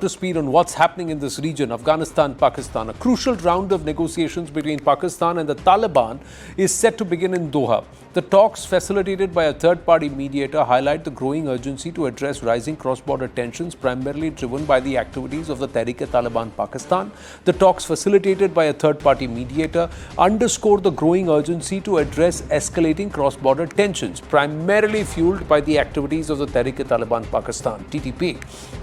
To speed on what's happening in this region, Afghanistan, Pakistan. A crucial round of negotiations between Pakistan and the Taliban is set to begin in Doha. The talks, facilitated by a third-party mediator, highlight the growing urgency to address rising cross-border tensions, primarily driven by the activities of the tehreek-e-taliban Pakistan. The talks, facilitated by a third-party mediator, underscore the growing urgency to address escalating cross-border tensions, primarily fueled by the activities of the tehreek-e-taliban Pakistan (TTP).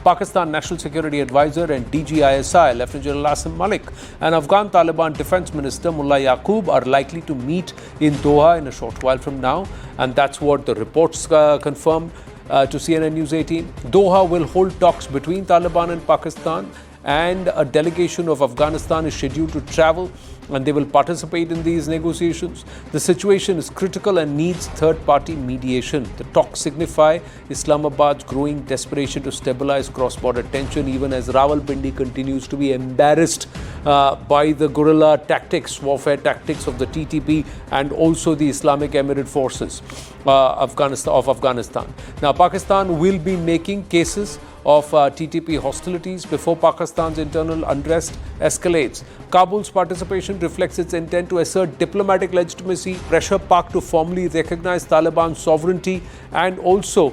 Pakistan National Security Advisor and DGISI, Lieutenant General Asim Malik, and Afghan Taliban Defence Minister Mullah Yaqoob are likely to meet in Doha in a short while from now, and that's what the reports confirm to CNN News 18. Doha will hold talks between Taliban and Pakistan, and a delegation of Afghanistan is scheduled to travel, and they will participate in these negotiations. The situation is critical and needs third-party mediation. The talks signify Islamabad's growing desperation to stabilize cross-border tension, even as Rawalpindi continues to be embarrassed by the guerrilla tactics, warfare tactics of the TTP and also the Islamic Emirate forces of Afghanistan. Now, Pakistan will be making cases of TTP hostilities before Pakistan's internal unrest escalates. Kabul's participation reflects its intent to assert diplomatic legitimacy, pressure Pak to formally recognize Taliban sovereignty, and also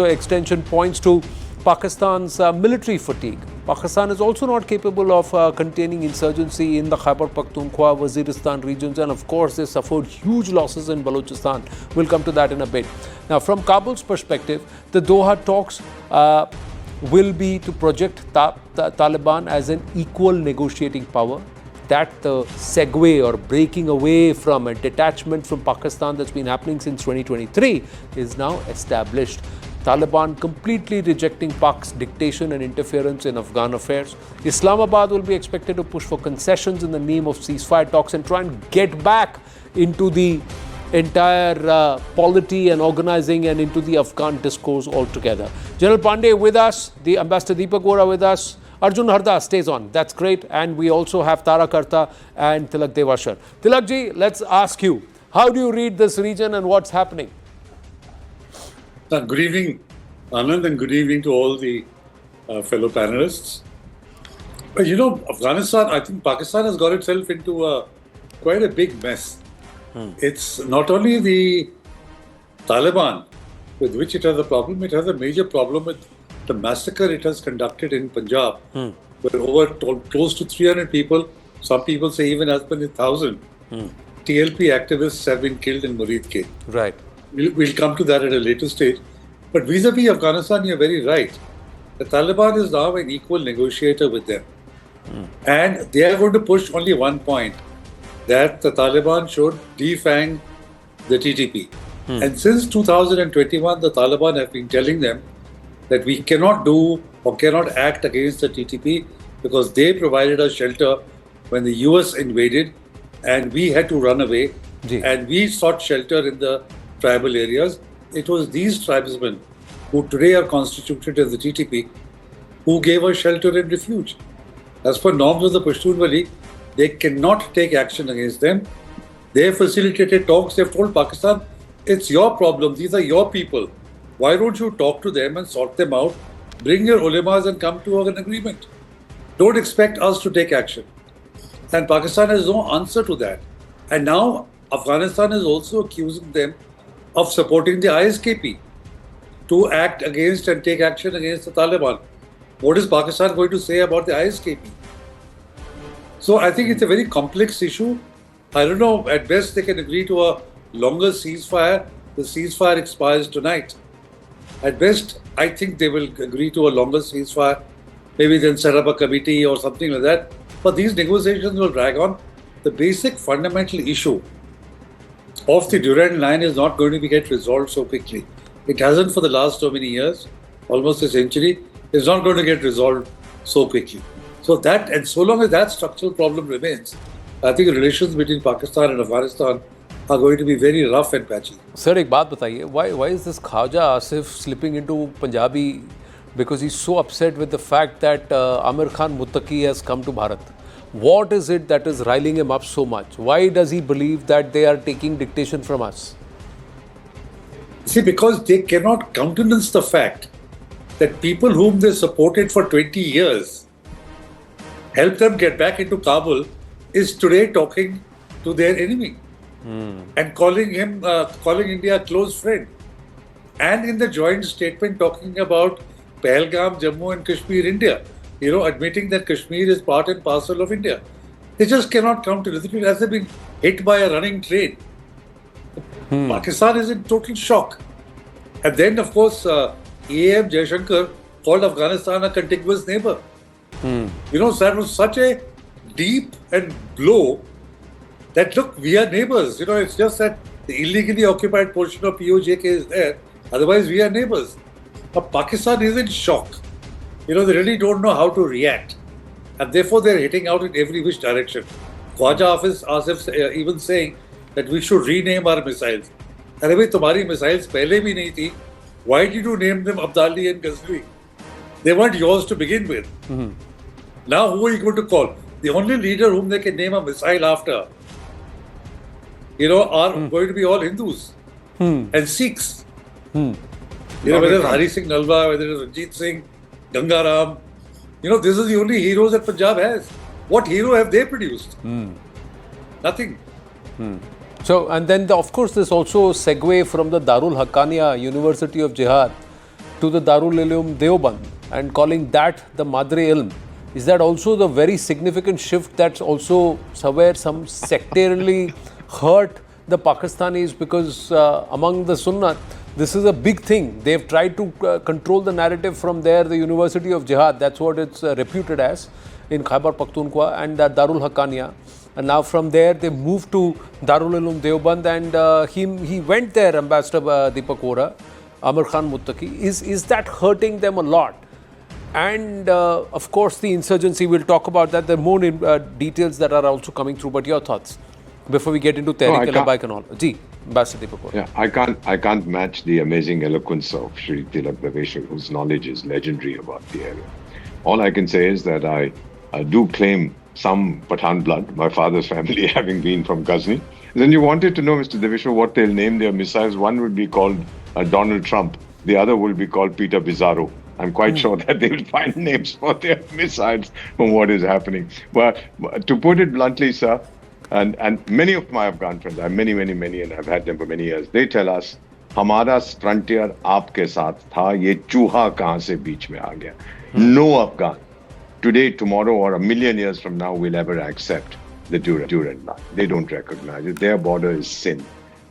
extension points to Pakistan's military fatigue. Pakistan is also not capable of containing insurgency in the Khyber Pakhtunkhwa, Waziristan regions, and of course they suffered huge losses in Balochistan. We'll come to that in a bit. Now, from Kabul's perspective, the Doha talks will be to project Taliban as an equal negotiating power. That the segue or breaking away from a detachment from Pakistan that's been happening since 2023 is now established. Taliban completely rejecting Pak's dictation and interference in Afghan affairs. Islamabad will be expected to push for concessions in the name of ceasefire talks and try and get back into the entire polity and organizing and into the Afghan discourse altogether. General Pandey with us, the Ambassador Deepak Vora with us, Arjun Harda stays on. That's great. And we also have Tara Karta and Tilak Devashar. Tilak ji, let's ask you, how do you read this region and what's happening? Good evening, Anand, and good evening to all the fellow panelists. You know, Afghanistan, I think Pakistan has got itself into quite a big mess. It's not only the Taliban with which it has a problem, it has a major problem with the massacre it has conducted in Punjab, where over close to 300 people, some people say even as many as 1,000, TLP activists have been killed in Muridke. Right. We'll come to that at a later stage. But vis-a-vis Afghanistan, you're very right. The Taliban is now an equal negotiator with them. And they are going to push only one point, that the Taliban should defang the TTP. And since 2021, the Taliban have been telling them that we cannot do or cannot act against the TTP because they provided us shelter when the US invaded and we had to run away. And we sought shelter in the tribal areas. It was these tribesmen who today are constituted as the TTP who gave us shelter and refuge. As per norms of the Pashtun Wali, they cannot take action against them. They have facilitated talks. They have told Pakistan, it's your problem. These are your people. Why don't you talk to them and sort them out? Bring your ulemas and come to an agreement. Don't expect us to take action. And Pakistan has no answer to that. And now Afghanistan is also accusing them of supporting the ISKP to act against and take action against the Taliban. What is Pakistan going to say about the ISKP? So I think it's a very complex issue. I don't know, at best they can agree to a longer ceasefire. The ceasefire expires tonight. At best, I think they will agree to a longer ceasefire, maybe then set up a committee or something like that. But these negotiations will drag on. The basic fundamental issue of the Durand line is not going to get resolved so quickly. It hasn't for the last so many years, almost a century. It's not going to get resolved so quickly. So that, and so long as that structural problem remains, I think the relations between Pakistan and Afghanistan are going to be very rough and patchy. Sir, एक बात बताइए, why is this Khawaja Asif slipping into Punjabi? Because he's so upset with the fact that Amir Khan Muttaqi has come to Bharat. What is it that is riling him up so much? Why does he believe that they are taking dictation from us? See, because they cannot countenance the fact that people whom they supported for 20 years, helped them get back into Kabul, is today talking to their enemy and calling India a close friend. And in the joint statement talking about Pahalgam, Jammu and Kashmir, India, admitting that Kashmir is part and parcel of India. They just cannot come to this. It has been hit by a running train. Pakistan is in total shock. And then, of course, EAM Jaishankar called Afghanistan a contiguous neighbor. So that was such a deep and blow that, look, we are neighbors. It's just that the illegally occupied portion of POJK is there. Otherwise, we are neighbors. But Pakistan is in shock. They really don't know how to react. And therefore, they're hitting out in every which direction. Khawaja Asif even saying that we should rename our missiles. And if tumhari missiles pehle bhi nahi thi, why did you name them Abdali and Ghazni? They weren't yours to begin with. Now, who are you going to call? The only leader whom they can name a missile after, are going to be all Hindus and Sikhs. Whether it's Hari Singh Nalwa, whether it's Ranjit Singh, Gangaram. This is the only heroes that Punjab has. What hero have they produced? Nothing. So, and then of course there's also a segue from the Darul Haqqaniya University of Jihad to the Darul Uloom Deoband and calling that the Madre Ilm. Is that also the very significant shift that's also somewhere some sectarially hurt the Pakistanis, because among the Sunnah, this is a big thing. They've tried to control the narrative from there, the University of Jihad, that's what it's reputed as in Khyber Pakhtunkhwa, and Darul Haqqaniya. And now from there, they moved to Darul Uloom Deoband, and he went there, Ambassador Deepak Vora, Amir Khan Muttaqi. Is that hurting them a lot? And of course, the insurgency, we'll talk about that. There are more details that are also coming through, but your thoughts before we get into tehreek-e-taliban and all. Ji, Ambassador Deepak Vora. Yeah, I can't match the amazing eloquence of Shri Tilak Deveshwar, whose knowledge is legendary about the area. All I can say is that I do claim some Pathan blood, my father's family having been from Ghazni. Then you wanted to know, Mr. Deveshwar, what they'll name their missiles. One would be called Donald Trump. The other will be called Peter Bizarro. I'm quite sure that they will find names for their missiles from what is happening. But to put it bluntly, sir, and many of my Afghan friends, I have many, and I've had them for many years, they tell us, Hamara frontier aapke saath tha, ye chuha kahan se beech mein aa gaya. No Afghan, today, tomorrow, or a million years from now, will ever accept the Durand line. They don't recognize it. Their border is sin.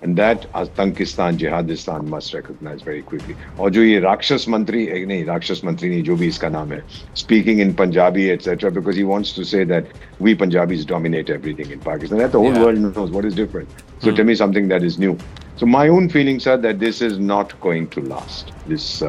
And that Tankistan, Jihadistan must recognize very quickly. और जो ये राक्षस मंत्री नहीं जो भी इसका नाम है, speaking in Punjabi, etc., because he wants to say that we Punjabis dominate everything in Pakistan. That the whole world knows what is different. So tell me something that is new. So my own feelings are that this is not going to last. This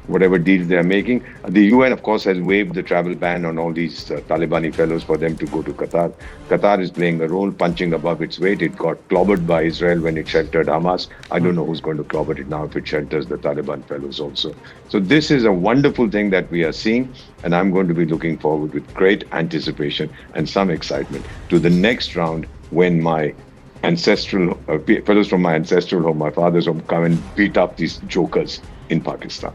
whatever deals they are making. The UN, of course, has waived the travel ban on all these Talibani fellows for them to go to Qatar. Qatar is playing a role, punching above its weight. It got clobbered by Israel when it sheltered Hamas. I don't know who's going to clobber it now if it shelters the Taliban fellows also. So this is a wonderful thing that we are seeing, and I'm going to be looking forward with great anticipation and some excitement to the next round when my ancestral fellows from my ancestral home, my father's home, come and beat up these jokers in Pakistan.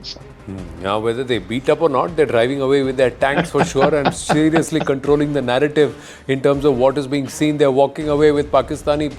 Now, whether they beat up or not, they're driving away with their tanks for sure and seriously controlling the narrative in terms of what is being seen. They're walking away with Pakistani,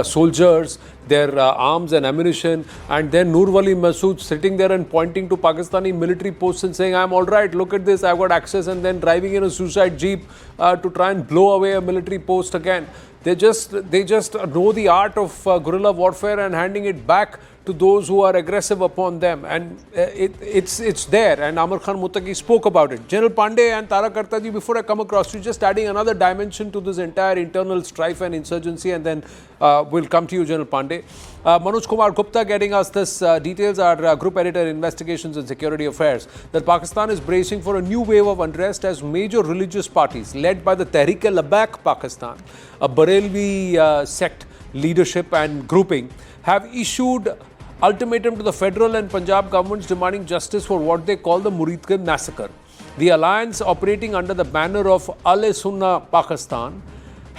soldiers, their arms and ammunition, and then Nur Wali Masood sitting there and pointing to Pakistani military posts and saying, I'm all right, look at this, I've got access, and then driving in a suicide jeep to try and blow away a military post again. They just know the art of guerrilla warfare and handing it back to those who are aggressive upon them, and it's there, and Amir Khan Muttaqi spoke about it. General Pandey and Tara Kartaji, before I come across you, just adding another dimension to this entire internal strife and insurgency, and then we'll come to you, General Pandey. Manoj Kumar Gupta getting us this details, our Group Editor, Investigations and Security Affairs, that Pakistan is bracing for a new wave of unrest as major religious parties led by the Tehreek-e-Taliban Pakistan, a Barelvi sect leadership and grouping, have issued ultimatum to the federal and Punjab governments demanding justice for what they call the Muridganj massacre. The alliance, operating under the banner of Al-e-Sunnah Pakistan,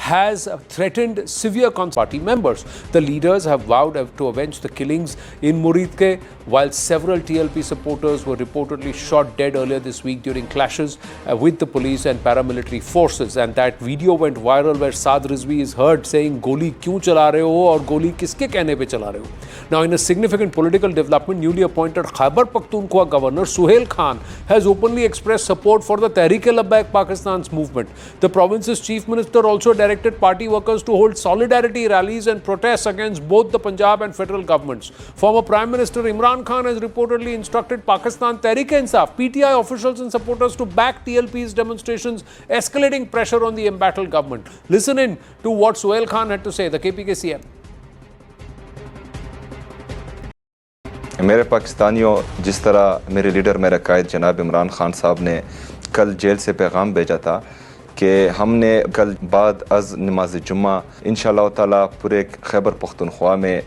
has threatened severe party members. The leaders have vowed to avenge the killings in Muridke, while several TLP supporters were reportedly shot dead earlier this week during clashes with the police and paramilitary forces. And that video went viral where Saad Rizvi is heard saying, "Goli kyun chala rahe ho aur goli kiske kehne pe chala rahe ho?" Now, in a significant political development, newly appointed Khyber Pakhtunkhwa Governor Suhail Khan has openly expressed support for the tehreek-e-taliban Pakistan's movement. The province's chief minister also directed party workers to hold solidarity rallies and protests against both the Punjab and federal governments. Former Prime Minister Imran Khan has reportedly instructed Pakistan Tehreek-e-Insaf PTI officials and supporters to back TLP's demonstrations, escalating pressure on the embattled government. Listen in to what Suhail Khan had to say, the KPK CM. मेरे पाकिस्तानियों, जिस तरह मेरे leader मेरा कायद जनाब इमरान खान साहब ने कल जेल से पैगाम भेजा था कि हमने कल बाद अज़ नमाज जुम्मा इंशाअल्लाह ताला पूरे खैबर पख्तूनख्वा में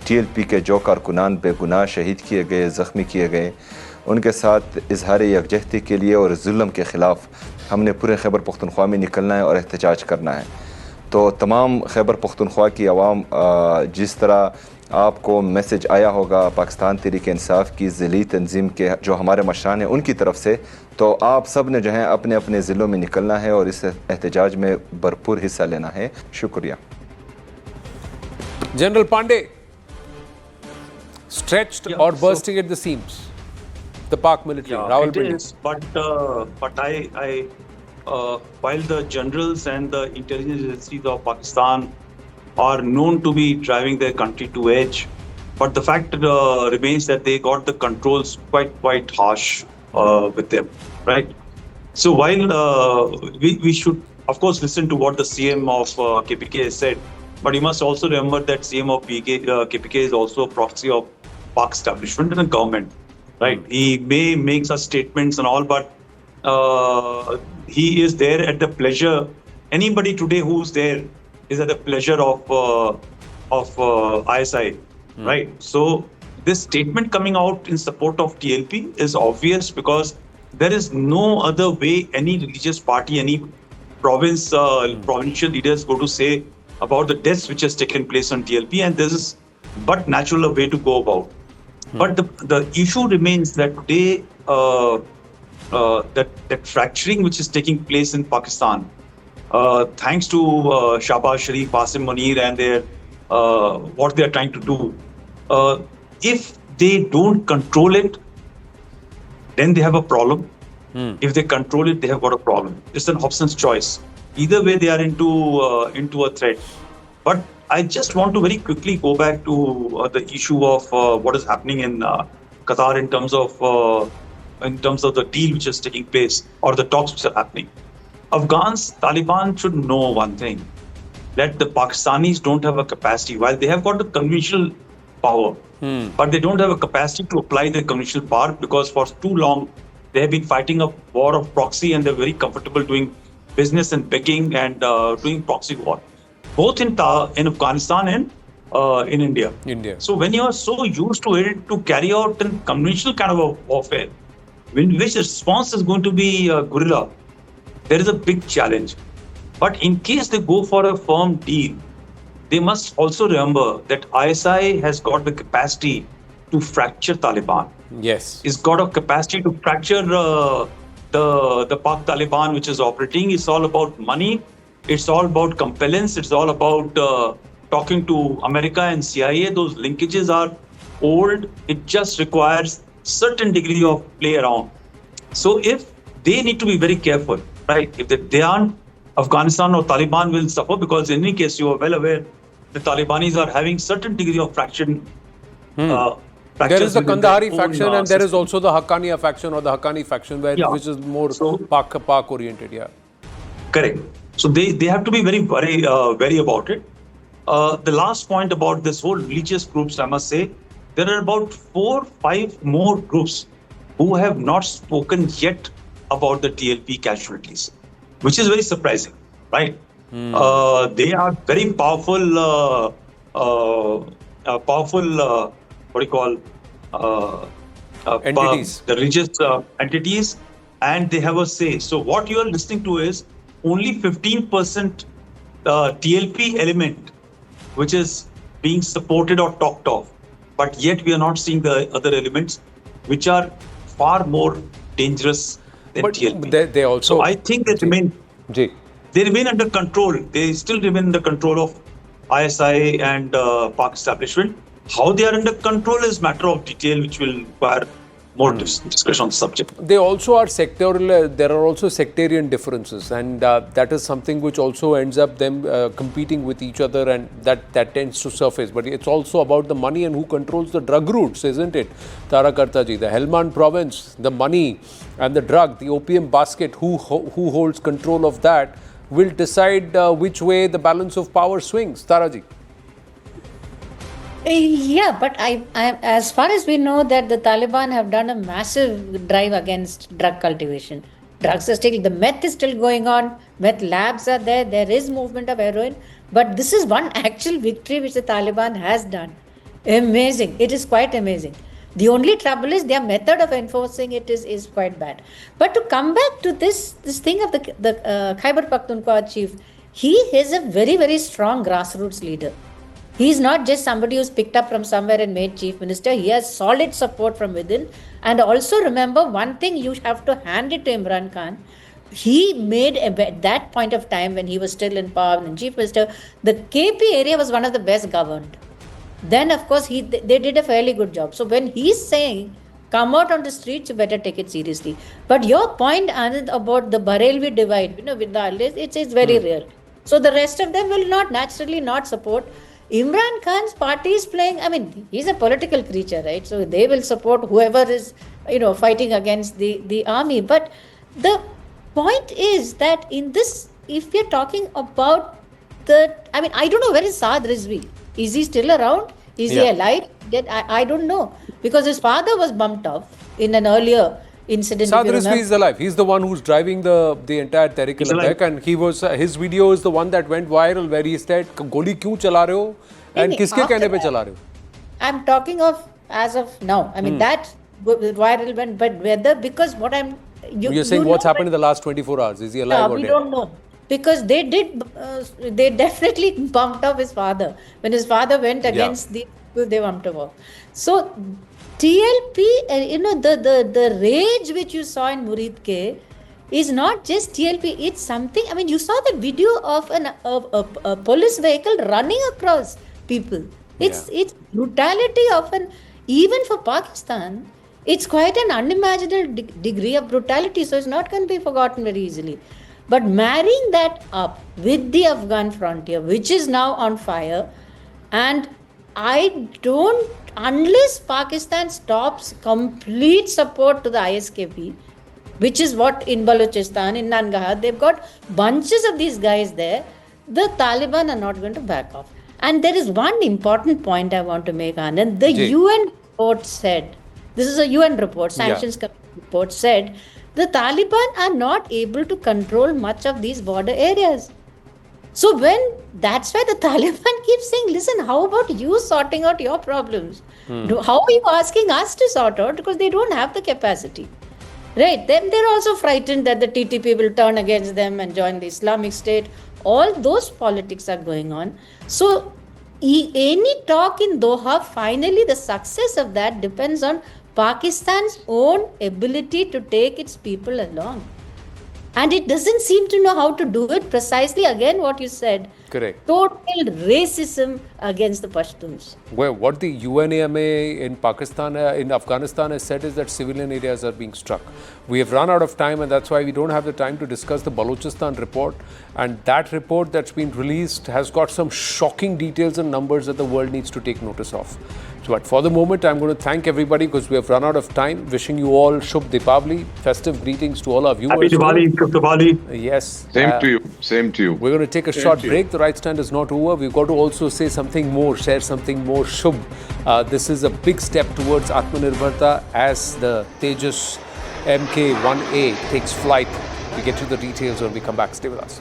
TLP के जो कारकुनान बेगुनाह शहीद किए गए, ज़ख्मी किए गए, उनके साथ इजहार यकजहती के लिए और जुल्म के ख़िलाफ़ हमने पूरे खैबर पख्तूनख्वा में निकलना है और एहतजाज करना है। तो तमाम खैबर पख्तूनख्वा की आवाम, जिस तरह आपको मैसेज आया होगा पाकिस्तान तहरीक-ए-इंसाफ की ज़िली तंजीम के जो हमारे मशरान हैं उनकी तरफ से, तो आप सब ने जो है अपने अपने ज़िलों में निकलना है और इस एहतजाज में भरपूर हिस्सा लेना है। शुक्रिया। General Pandey, stretched or bursting at the seams, the Pak military. It is, but while the generals and the intelligence agencies of Pakistan are known to be driving their country to edge, but the fact remains that they got the controls quite harsh with them, right? So while we should of course listen to what the CM of KPK has said, but you must also remember that CM of KPK is also a proxy of Pak establishment and the government, right? He may make such statements and all, but he is there at the pleasure. Anybody today who's there is at the pleasure of ISI, right? So this statement coming out in support of TLP is obvious because there is no other way any religious party, any provincial leaders go to say about the deaths which has taken place on TLP, and this is but natural a way to go about. But the issue remains that today that fracturing which is taking place in Pakistan, thanks to Shahbaz Sharif, Qasim Munir and their what they are trying to do, if they don't control it, then they have a problem. If they control it, they have got a problem. It's an Hobson's choice. Either way, they are into a threat. But I just want to very quickly go back to the issue of what is happening in Qatar in terms of the deal which is taking place or the talks which are happening. Afghans, Taliban should know one thing, that the Pakistanis don't have a capacity. While they have got the conventional power, but they don't have a capacity to apply their conventional power because for too long they have been fighting a war of proxy and they're very comfortable doing business and begging and doing proxy war, both in Afghanistan and in India. So when you are so used to it to carry out a conventional kind of a warfare, in which the response is going to be guerrilla, there is a big challenge. But in case they go for a firm deal, they must also remember that ISI has got the capacity to fracture Taliban. Yes. It's got a capacity to fracture the Pak Taliban which is operating. It's all about money. It's all about compellence. It's all about talking to America and CIA. Those linkages are old. It just requires certain degree of play around. So if they need to be very careful, right? If they aren't, Afghanistan or Taliban will suffer because in any case, you are well aware, the Talibanis are having certain degree of fraction. There is the Kandahari faction and there is also the Haqqaniya faction or the Haqqani faction which is more Pak oriented. Yeah. Correct. So they have to be very wary about it. The last point about this whole religious groups, I must say, there are about 4-5 more groups who have not spoken yet about the TLP casualties, which is very surprising, right? They are very powerful, what do you call, entities. The religious entities, and they have a say. So what you are listening to is only 15% TLP element which is being supported or talked of, but yet we are not seeing the other elements which are far more dangerous than TLP. They also. So I think they remain under control. They still remain under control of ISI and Pak establishment. How they are under control is matter of detail, which will require more discussion on the subject. They also are sectorial. There are also sectarian differences, and that is something which also ends up them competing with each other, and that tends to surface. But it's also about the money and who controls the drug routes, isn't it? Tara Kartaji, the Helmand province, the money and the drug, the opium basket, who holds control of that will decide which way the balance of power swings. Taraji. Yeah, but I, as far as we know, that the Taliban have done a massive drive against drug cultivation. Drugs are still, the meth is still going on, meth labs are there, there is movement of heroin, but this is one actual victory which the Taliban has done. Amazing. It is quite amazing. The only trouble is their method of enforcing it is quite bad. But to come back to this thing of the Khyber Pakhtunkhwa chief, he is a very, very strong grassroots leader. He is not just somebody who's picked up from somewhere and made chief minister. He has solid support from within. And also remember one thing, you have to hand it to Imran Khan. He made, at that point of time when he was still in power and chief minister, the KP area was one of the best governed. Then of course they did a fairly good job. So when he's saying, come out on the streets, you better take it seriously. But your point, Anand, about the Barelvi divide, with the allies, it's very real. So the rest of them will naturally not support. Imran Khan's party is playing, he's a political creature, right? So they will support whoever is, fighting against the army. But the point is that in this, if we're talking about I don't know, where is Saad Rizvi? Is he still around? Is he alive? I don't know. Because his father was bumped off in an earlier incident. Saad Rizvi is alive. He's the one who's driving the entire tehreek-e-taliban, and his video is the one that went viral where he said, "Goli kyun chala rahe ho?" And kiske कहने पे चला रहे हो? I'm talking of as of now. That viral went, but whether, because what you're saying what's happened in the last 24 hours? Is he alive or dead? We don't know. Because they definitely bumped off his father. When his father went against they bumped him off. So TLP, the rage which you saw in Murid K is not just TLP, it's something, you saw the video of a police vehicle running across people. It's brutality of even for Pakistan, it's quite an unimaginable degree of brutality, so it's not going to be forgotten very easily. But marrying that up with the Afghan frontier, which is now on fire, and unless Pakistan stops complete support to the ISKP, which is what in Balochistan, in Nangarhar, they've got bunches of these guys there, the Taliban are not going to back off. And there is one important point I want to make, Anand. The UN report said, this is a UN report, Sanctions Committee report said, the Taliban are not able to control much of these border areas. So that's why the Taliban keeps saying, listen, how about you sorting out your problems? How are you asking us to sort out? Because they don't have the capacity. Right? Then they're also frightened that the TTP will turn against them and join the Islamic State. All those politics are going on. So any talk in Doha, finally the success of that depends on Pakistan's own ability to take its people along. And it doesn't seem to know how to do it. Precisely, again, what you said. Correct. Total racism against the Pashtuns. Well, what the UNAMA in Pakistan, in Afghanistan has said is that civilian areas are being struck. We have run out of time, and that's why we don't have the time to discuss the Balochistan report. And that report that's been released has got some shocking details and numbers that the world needs to take notice of. But for the moment, I'm going to thank everybody because we have run out of time. Wishing you all Shubh Deepavali, festive greetings to all our viewers. Happy Diwali, Shubh Diwali. Yes. Same to you. Same to you. We're going to take a short break. The right stand is not over. We've got to also say something more, share something more. Shubh. This is a big step towards Atmanirbharta as the Tejas MK1A takes flight. We get to the details when we come back. Stay with us.